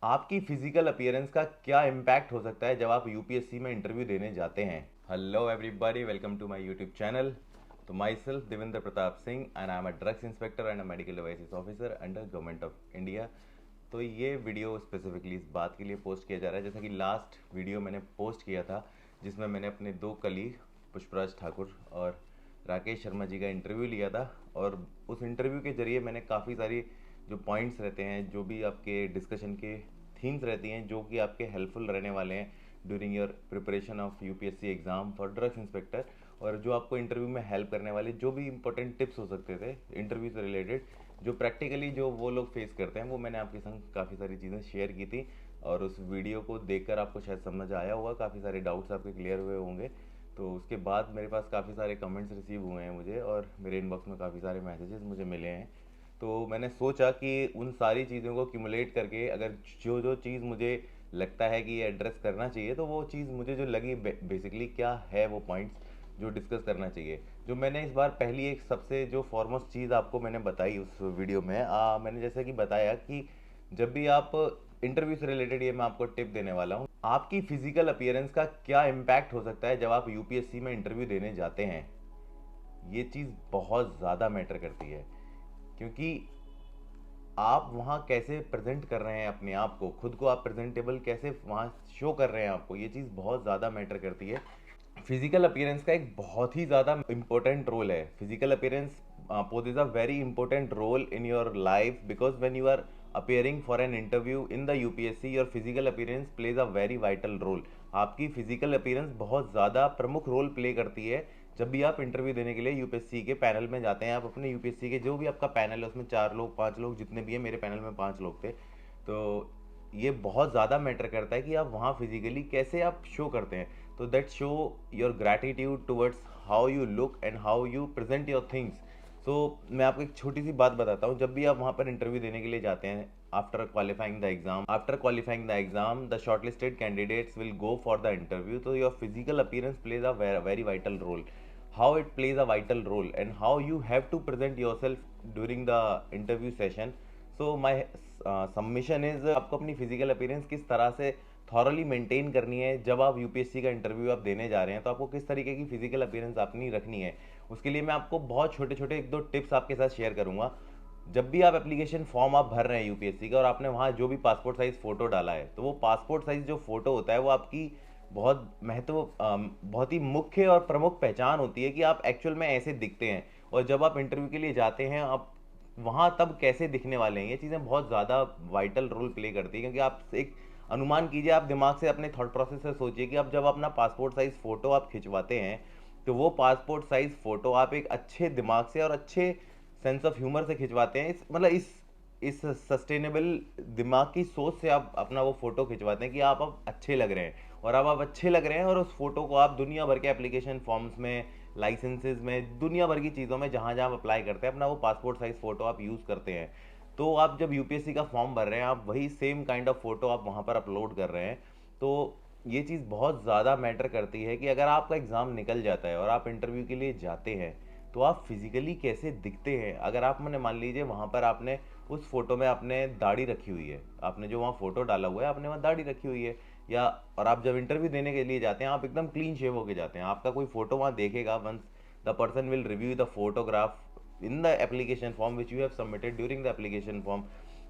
आपकी physical appearance का क्या इम्पैक्ट हो सकता है जब आप यूपीएससी में इंटरव्यू देने जाते हैं। Hello everybody, welcome to my YouTube channel. तो myself Devendra Pratap Singh and I am a drugs inspector and a medical devices officer under government of India. तो ये वीडियो स्पेसिफिकली इस बात के लिए पोस्ट किया जा रहा है, जैसा कि लास्ट वीडियो मैंने पोस्ट किया था जिसमें मैंने अपने दो कलीग पुष्पराज ठाकुर और राकेश शर्मा जी का इंटरव्यू लिया था। और उस इंटरव्यू के जरिए मैंने काफ़ी सारी जो पॉइंट्स रहते हैं, जो भी आपके डिस्कशन के थीम्स रहती हैं, जो कि आपके हेल्पफुल रहने वाले हैं during your preparation of UPSC exam for drugs inspector, और जो आपको इंटरव्यू में हेल्प करने वाले जो भी इंपॉर्टेंट टिप्स हो सकते थे इंटरव्यू से रिलेटेड, जो प्रैक्टिकली जो वो लोग फेस करते हैं, वो मैंने आपके संग काफ़ी सारी चीज़ें शेयर की थी। और उस वीडियो को देखकर आपको शायद समझ आया होगा, काफ़ी सारे डाउट्स आपके क्लियर हुए होंगे। तो उसके बाद मेरे पास काफ़ी सारे कमेंट्स रिसीव हुए हैं मुझे, और मेरे इनबॉक्स में काफ़ी सारे मैसेजेस मुझे मिले हैं। तो मैंने सोचा कि उन सारी चीज़ों को क्यूमुलेट करके अगर जो जो चीज़ मुझे लगता है कि ये एड्रेस करना चाहिए, तो वो चीज़ मुझे जो लगी बेसिकली क्या है वो पॉइंट्स जो डिस्कस करना चाहिए, जो मैंने इस बार पहली एक सबसे जो फॉरमोस्ट चीज़ आपको मैंने बताई उस वीडियो में, मैंने जैसे कि बताया कि जब भी आप इंटरव्यू से रिलेटेड, ये मैं आपको टिप देने वाला हूँ, आपकी फिजिकल अपीयरेंस का क्या इम्पैक्ट हो सकता है जब आप यूपीएससी में इंटरव्यू देने जाते हैं। ये चीज़ बहुत ज़्यादा मैटर करती है, क्योंकि आप वहाँ कैसे प्रेजेंट कर रहे हैं अपने आप को, खुद को आप प्रेजेंटेबल कैसे वहाँ शो कर रहे हैं आपको, ये चीज़ बहुत ज़्यादा मैटर करती है। फिजिकल अपीयरेंस का एक बहुत ही ज़्यादा इंपॉर्टेंट रोल है। Physical appearance poses a very important role in your life, because when you are appearing for an interview in the UPSC, your physical appearance plays a very vital role। आपकी physical appearance बहुत ज़्यादा प्रमुख role play करती है जब भी आप interview देने के लिए यूपीएससी के पैनल में जाते हैं। आप अपने यूपीएससी के जो भी आपका पैनल है उसमें 4 लोग 5 लोग जितने भी हैं, मेरे पैनल में 5 लोग थे। तो ये बहुत ज़्यादा मैटर करता है कि आप वहाँ फिजिकली कैसे आप शो करते हैं। तो that show your gratitude towards how you look and how you present your things. So मैं आपको एक छोटी सी बात बताता हूँ। जब भी आप वहाँ पर इंटरव्यू देने के लिए जाते हैं, after qualifying the exam the shortlisted candidates will go for the interview. तो your physical appearance plays a very vital role, how it plays a vital role and how you have to present yourself during the interview session. So my submission is, आपको अपनी physical appearance किस तरह से thoroughly maintain करनी है जब आप UPSC का इंटरव्यू आप देने जा रहे हैं। तो आपको किस तरीके की फिजिकल अपीयरेंस अपनी रखनी है, उसके लिए मैं आपको बहुत छोटे छोटे एक दो टिप्स आपके साथ शेयर करूंगा। जब भी आप एप्लीकेशन फॉर्म आप भर रहे हैं यूपीएससी का, और आपने वहाँ जो भी पासपोर्ट साइज फोटो डाला है, तो वो पासपोर्ट साइज जो फोटो होता है वो आपकी बहुत ही मुख्य और प्रमुख पहचान होती है कि आप एक्चुअल में ऐसे दिखते हैं। और जब आप इंटरव्यू के लिए जाते हैं, आप वहाँ तब कैसे दिखने वाले हैं, ये चीज़ें बहुत ज़्यादा वाइटल रोल प्ले करती है। क्योंकि आप एक अनुमान कीजिए, आप दिमाग से अपने थॉट प्रोसेस से सोचिए कि आप जब अपना पासपोर्ट साइज फ़ोटो आप खिंचवाते हैं, तो वो पासपोर्ट साइज फ़ोटो आप एक अच्छे दिमाग से और अच्छे सेंस ऑफ ह्यूमर से खिंचवाते हैं। इस सस्टेनेबल दिमाग की सोच से आप अपना वो फ़ोटो खिंचवाते हैं कि आप अच्छे लग रहे हैं। और अब आप अच्छे लग रहे हैं, और उस फोटो को आप दुनिया भर के एप्लीकेशन फॉर्म्स में, लाइसेंसेज में, दुनिया भर की चीज़ों में जहाँ जहाँ आप अप्लाई करते हैं, अपना वो पासपोर्ट साइज फ़ोटो आप यूज़ करते हैं। तो आप जब यूपीएससी का फॉर्म भर रहे हैं, आप वही सेम काइंड ऑफ फ़ोटो आप वहाँ पर अपलोड कर रहे हैं। तो ये चीज़ बहुत ज़्यादा मैटर करती है कि अगर आपका एग्ज़ाम निकल जाता है और आप इंटरव्यू के लिए जाते हैं, तो आप फिजिकली कैसे दिखते हैं। अगर आप, मैंने मान लीजिए वहाँ पर आपने उस फोटो में आपने दाढ़ी रखी हुई है, आपने जो वहाँ फोटो डाला हुआ है आपने वहाँ दाढ़ी रखी हुई है, या और आप जब इंटरव्यू देने के लिए जाते हैं आप एकदम क्लीन शेव होके जाते हैं, आपका कोई फोटो वहाँ देखेगा, once the person will review the photograph in the application form which you have submitted during the application form,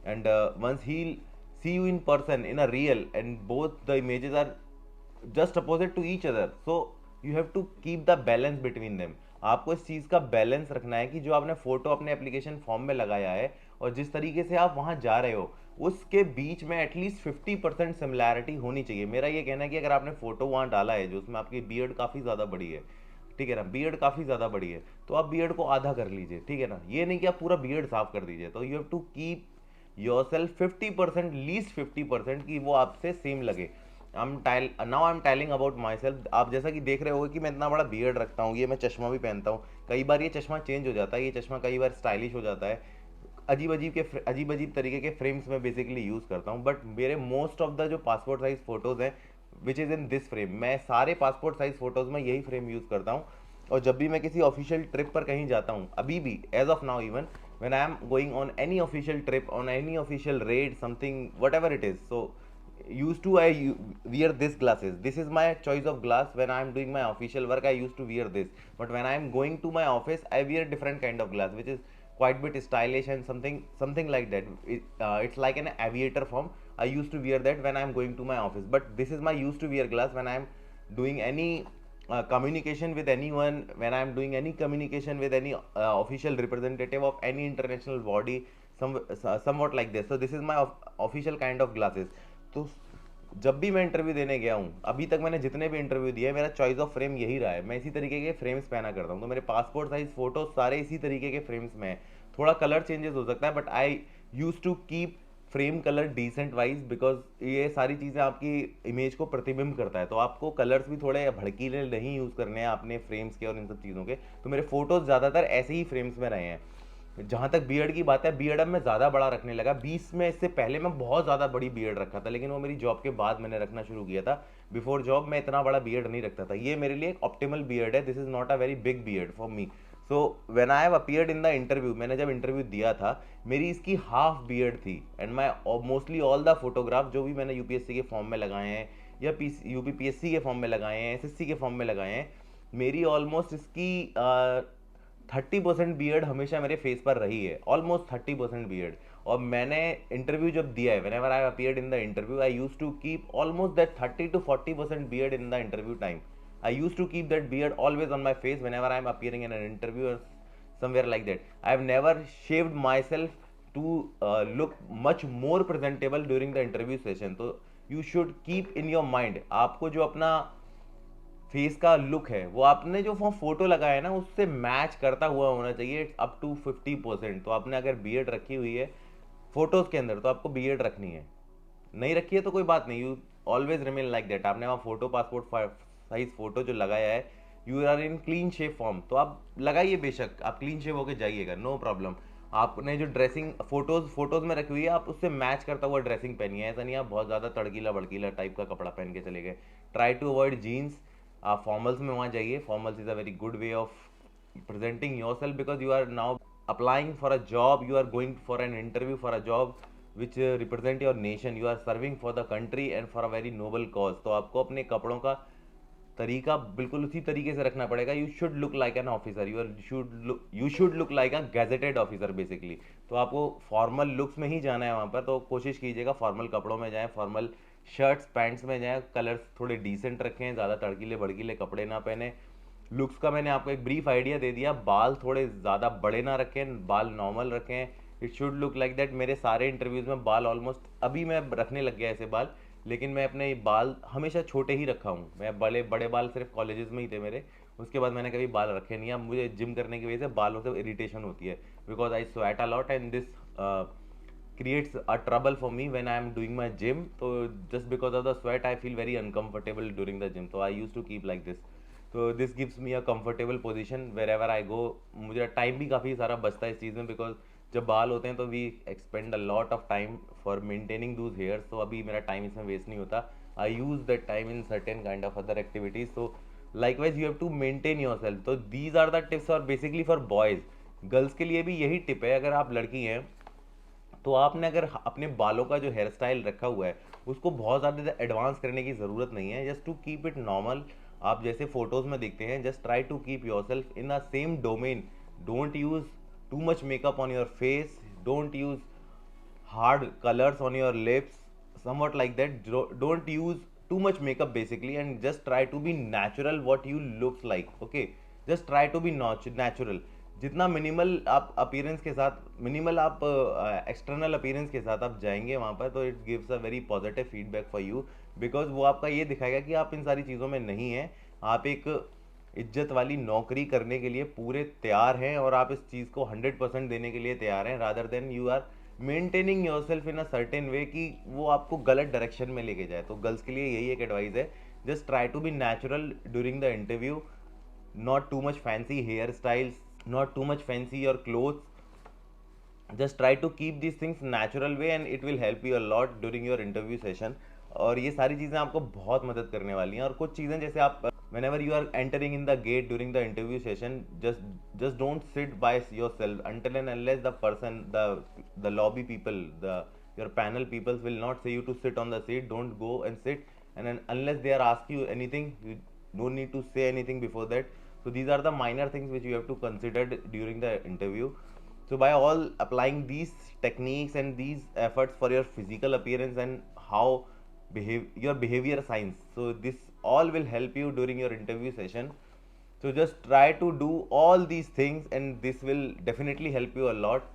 and once he'll see you in person in a real, and both the images are just opposite to each other, so you have to keep the balance between them। आपको इस चीज़ का balance रखना है कि जो आपने photo अपने application form में लगाया है और जिस तरीके से आप वहाँ जा रहे हो, उसके बीच में एटलीस्ट 50% सिमिलैरिटी होनी चाहिए। मेरा ये कहना है कि अगर आपने फोटो वहाँ डाला है जो उसमें आपकी बियर्ड काफ़ी ज़्यादा बड़ी है, ठीक है ना, बियर्ड काफ़ी ज़्यादा बड़ी है, तो आप बियर्ड को आधा कर लीजिए, ठीक है ना, ये नहीं कि आप पूरा बियर्ड साफ कर दीजिए। तो you have to keep yourself 50%, least 50% की वो आपसे सेम लगे। I am telling about myself. आप जैसा कि देख रहे हो कि मैं इतना बड़ा बियर्ड रखता हूँ, ये मैं चश्मा भी पहनता हूँ, कई बार ये चश्मा चेंज हो जाता है, ये चश्मा कई बार स्टाइलिश हो जाता है, अजीब अजीब तरीके के फ्रेम्स में बेसिकली यूज़ करता हूँ। बट मेरे मोस्ट ऑफ द जो पासपोर्ट साइज फोटोज़ हैं which is in this frame, मैं सारे पासपोर्ट साइज फोटोज़ में यही फ्रेम यूज़ करता हूँ। और जब भी मैं किसी ऑफिशियल ट्रिप पर कहीं जाता हूँ, अभी भी as of now even, when I am going on any official trip, on any official raid, something whatever it is. So used to wear this glasses. This is my choice of glass. When I am doing my official work, I used to wear this, but when I am going to my office, I wear different kind of glass, which is quite bit stylish and something like that. It's like an aviator form. I used to wear that when I am going to my office, but this is my used to wear glass when I am doing any communication with anyone, when I am doing any communication with any official representative of any international body, somewhat like this. So this is my official kind of glasses. तो जब भी मैं interview देने गया हूँ, अभी तक मैंने जितने भी इंटरव्यू दिए, मेरा चॉइस ऑफ फ्रेम यही रहा है। मैं इसी तरीके के फ्रेम्स पहना करता हूँ, तो मेरे पासपोर्ट साइज फोटो सारे इसी तरीके के फ्रेम्स में है। थोड़ा कलर चेंजेस हो सकता है, but I use to keep frame colour decent wise, because ये सारी चीज़ें आपकी इमेज को प्रतिबिंब करता है। तो आपको कलर्स भी थोड़े भड़कीले नहीं यूज़ करने हैं अपने फ्रेम्स के और इन सब चीज़ों के। तो मेरे फोटोज़ ज़्यादातर ऐसे ही फ्रेम्स में रहे हैं। जहाँ तक बियर्ड की बात है, बियर्ड अब मैं ज़्यादा बड़ा रखने लगा। 20 में इससे पहले मैं बहुत ज़्यादा बड़ी बियर्ड रखा था, लेकिन वो मेरी जॉब के बाद मैंने रखना शुरू किया था। बिफोर जॉब मैं इतना बड़ा बियर्ड नहीं रखता था। ये मेरे लिए एक ऑप्टिमल बियर्ड है। This is not a very big beard for me. So when I have appeared in the interview, मैंने जब इंटरव्यू दिया था, मेरी इसकी हाफ बियर्ड थी। And my mostly all the photograph जो भी मैंने यूपीएससी के फॉर्म में लगाए हैं, या यूपीपीएससी के फॉर्म में लगाए हैं, एसएससी के फॉर्म में लगाए हैं, मेरी ऑलमोस्ट इसकी 30% बियर्ड हमेशा मेरे फेस पर रही है, ऑलमोस्ट 30% बियर्ड। और मैंने इंटरव्यू जब दिया है, whenever I appeared in the interview, I use to keep almost that 30 to 40% beard in the interview time. I used to keep that beard always on my face whenever I am appearing in an interview or somewhere like that. I have never shaved myself to look much more presentable during the interview session. तो you should keep in your mind, आपको जो अपना face का look है वो आपने जो photo लगाया है ना उससे मैच करता हुआ होना चाहिए, अप टू 50%। तो आपने अगर बियर्ड रखी हुई है फोटोज के अंदर, तो आपको बियर्ड रखनी है। नहीं रखी है तो कोई बात नहीं, you always remain like that. आपने वहाँ फोटो पासपोर्ट साइज फोटो जो लगाया है, you are in clean shape form, तो आप लगाइए, बेशक आप क्लीन शेप होकर जाइएगा, नो प्रॉब्लम। आपने जो ड्रेसिंग फोटोज में रखी हुई है, आप उससे मैच करता हुआ ड्रेसिंग पहनिए। ऐसा नहीं आप बहुत ज़्यादा तड़कीला भड़कीला टाइप का कपड़ा पहन के चले गए। Try to avoid jeans. आप फॉर्मल्स में वहाँ जाइए। Formals is a very good way of presenting yourself, because you are now applying for a job, you are going for an interview for a job which represent your nation, you are serving for the country and for a very noble cause। तो आपको अपने कपड़ों का तरीका बिल्कुल उसी तरीके से रखना पड़ेगा। You should look like an officer, you should look like a gazetted officer basically. तो आपको फॉर्मल लुक्स में ही जाना है वहाँ पर, तो कोशिश कीजिएगा फॉर्मल कपड़ों में जाएं, फॉर्मल शर्ट्स पैंट्स में जाएं, कलर्स थोड़े डिसेंट रखें, ज़्यादा तड़कीले भड़कीले कपड़े ना पहने। लुक्स का मैंने आपको एक ब्रीफ आइडिया दे दिया। बाल थोड़े ज़्यादा बड़े ना रखें, बाल नॉर्मल रखें। It should look like that. मेरे सारे इंटरव्यूज़ में बाल ऑलमोस्ट, अभी मैं रखने लग गया ऐसे बाल, लेकिन मैं अपने बाल हमेशा छोटे ही रखा हूँ। मैं बड़े बड़े बाल सिर्फ कॉलेजेस में ही थे मेरे, उसके बाद मैंने कभी बाल रखे नहीं। अब मुझे जिम करने की वजह से बालों से इरिटेशन होती है, because I sweat a lot and this creates a trouble for me when I am doing my gym. So just because of the sweat I feel very uncomfortable during the gym, so I used to keep like this. So this gives me a comfortable position wherever I go। मुझे time भी काफ़ी सारा बचता है इस चीज़ में, because जब बाल होते हैं तो we expend a lot of time for maintaining those hairs. तो अभी मेरा टाइम इसमें वेस्ट नहीं होता। I use that time in certain kind of other activities. तो likewise you have to maintain yourself. तो दीज आर द टिप्स और basically for boys. Girls के लिए भी यही टिप है। अगर आप लड़की हैं तो आपने अगर अपने बालों का जो हेयर स्टाइल रखा हुआ है उसको बहुत ज़्यादा एडवांस करने की ज़रूरत नहीं है। Just to keep it normal, आप जैसे फोटोज़ में देखते हैं, just try to keep yourself in a same domain. Don't use too much makeup on your face, don't use hard colors on your lips, somewhat like that। Don't use too much makeup basically, and just try to be natural what you looks like। okay, just try to be natural। जितना minimal आप appearance के साथ, minimal आप external appearance के साथ आप जाएंगे वहाँ पर, तो it gives a very positive feedback for you, because वो आपका ये दिखाएगा कि आप इन सारी चीज़ों में नहीं हैं। आप एक इज्जत वाली नौकरी करने के लिए पूरे तैयार हैं और आप इस चीज़ को 100% देने के लिए तैयार हैं, rather than you are maintaining yourself in a certain way कि वो आपको गलत डायरेक्शन में लेके जाए। तो गर्ल्स के लिए यही एक एडवाइस है, just try to be natural during the interview, not too much fancy hairstyles, not too much fancy your clothes। just try to keep these things natural way and it will help you a lot during your interview session। और ये सारी चीज़ें आपको बहुत मदद करने वाली हैं। और कुछ चीज़ें जैसे आप whenever you are entering in the gate during the interview session, just don't sit by yourself until and unless the person, the lobby people, the your panel people will not say you to sit on the seat. Don't go and sit, and then unless they are ask you anything, you don't need to say anything before that. So these are the minor things which you have to consider during the interview. So by all applying these techniques and these efforts for your physical appearance and how your behavior science, so this all will help you during your interview session. So just try to do all these things and this will definitely help you a lot.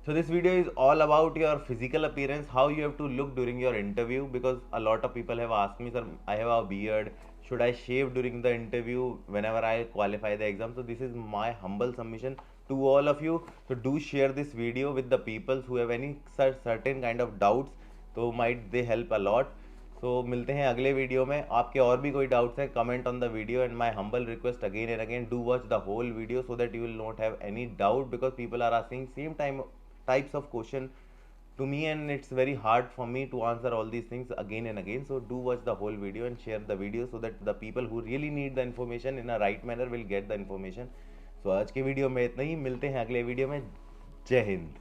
So this video is all about your physical appearance, how you have to look during your interview, because a lot of people have asked me, sir, I have a beard, should I shave during the interview whenever I qualify the exam? So this is my humble submission to all of you. So do share this video with the people who have any certain kind of doubts, तो might they help a lot. So मिलते हैं अगले video में. आपके और भी कोई doubts हैं, comment on the video, and my humble request again and again, do watch the whole video so that you will not have any doubt, because people are asking same time types of question to me and it's very hard for me to answer all these things again and again. So do watch the whole video and share the video so that the people who really need the information in a right manner will get the information. So आज के video में इतना ही, मिलते हैं अगले video में. जय हिंद.